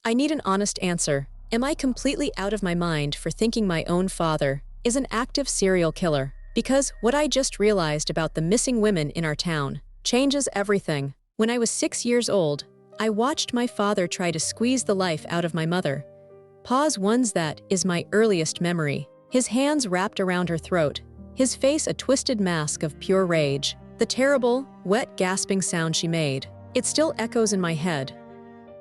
I need an honest answer. Am I completely out of my mind for thinking my own father is an active serial killer? Because what I just realized about the missing women in our town changes everything. When I was 6 years old, I watched my father try to squeeze the life out of my mother. Pause. Ones that is my earliest memory. His hands wrapped around her throat, his face a twisted mask of pure rage. The terrible, wet gasping sound she made. It still echoes in my head.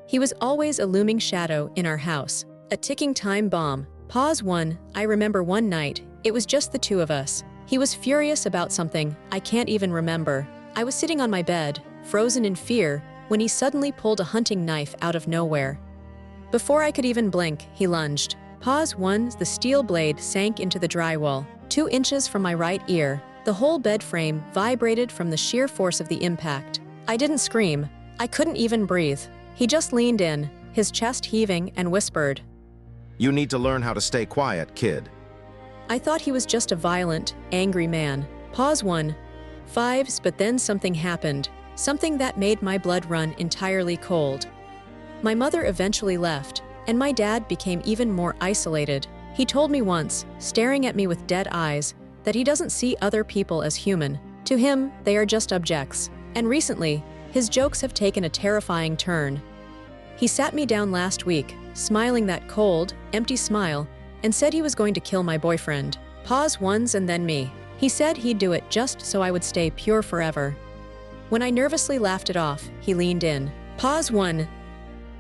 He was always a looming shadow in our house, a ticking time bomb. Pause. 1. I remember one night, it was just the two of us. He was furious about something I can't even remember. I was sitting on my bed, frozen in fear, when he suddenly pulled a hunting knife out of nowhere. Before I could even blink, he lunged. Pause. 1. The steel blade sank into the drywall, 2 inches from my right ear. The whole bed frame vibrated from the sheer force of the impact. I didn't scream. I couldn't even breathe. He just leaned in, his chest heaving, and whispered, "You need to learn how to stay quiet, kid." I thought he was just a violent, angry man. Pause. 1. 5. But then something happened. Something that made my blood run entirely cold. My mother eventually left, and my dad became even more isolated. He told me once, staring at me with dead eyes, that he doesn't see other people as human. To him, they are just objects. And recently, his jokes have taken a terrifying turn. He sat me down last week, smiling that cold, empty smile, and said he was going to kill my boyfriend. Pause. 1. And then me. He said he'd do it just so I would stay pure forever. When I nervously laughed it off, he leaned in. Pause. 1.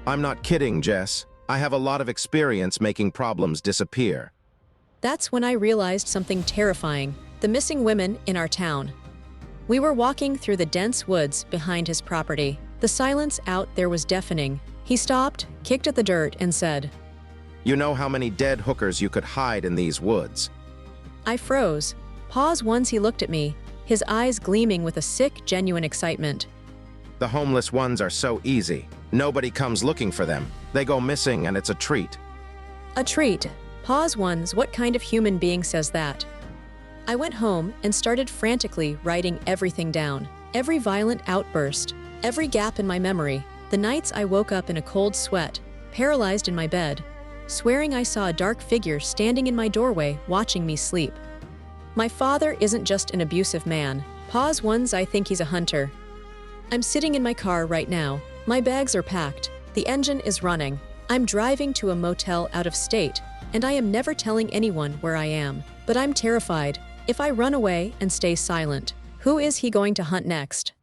I'm not kidding, Jess. I have a lot of experience making problems disappear. That's when I realized something terrifying. The missing women in our town. We were walking through the dense woods behind his property. The silence out there was deafening. He stopped, kicked at the dirt, and said, "You know how many dead hookers you could hide in these woods?" I froze. Pause. 1. He looked at me, his eyes gleaming with a sick, genuine excitement. "The homeless ones are so easy. Nobody comes looking for them. They go missing and it's a treat." A treat. Pause. 1. What kind of human being says that? I went home and started frantically writing everything down. Every violent outburst, every gap in my memory. The nights I woke up in a cold sweat, paralyzed in my bed, swearing I saw a dark figure standing in my doorway watching me sleep. My father isn't just an abusive man. Pause. 1. I think he's a hunter. I'm sitting in my car right now. My bags are packed. The engine is running. I'm driving to a motel out of state, and I am never telling anyone where I am. But I'm terrified. If I run away and stay silent, who is he going to hunt next?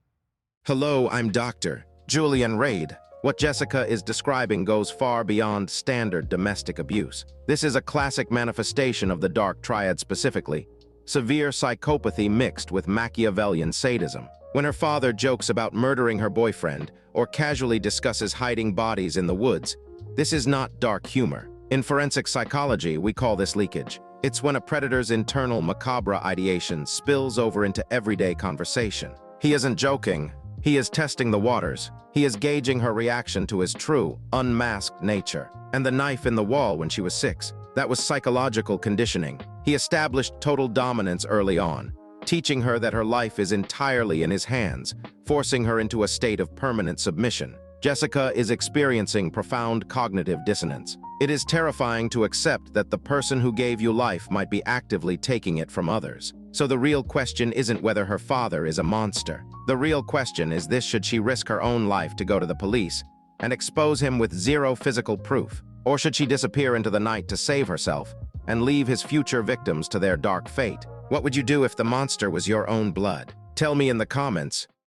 Hello, I'm Dr. Julian Reed. What Jessica is describing goes far beyond standard domestic abuse. This is a classic manifestation of the dark triad, specifically severe psychopathy mixed with Machiavellian sadism. When her father jokes about murdering her boyfriend or casually discusses hiding bodies in the woods, this is not dark humor. In forensic psychology, we call this leakage. It's when a predator's internal macabre ideation spills over into everyday conversation. He isn't joking. He is testing the waters. He is gauging her reaction to his true, unmasked nature. And the knife in the wall when she was 6, that was psychological conditioning. He established total dominance early on, teaching her that her life is entirely in his hands, forcing her into a state of permanent submission. Jessica is experiencing profound cognitive dissonance. It is terrifying to accept that the person who gave you life might be actively taking it from others. So the real question isn't whether her father is a monster. The real question is this: should she risk her own life to go to the police and expose him with zero physical proof? Or should she disappear into the night to save herself and leave his future victims to their dark fate? What would you do if the monster was your own blood? Tell me in the comments.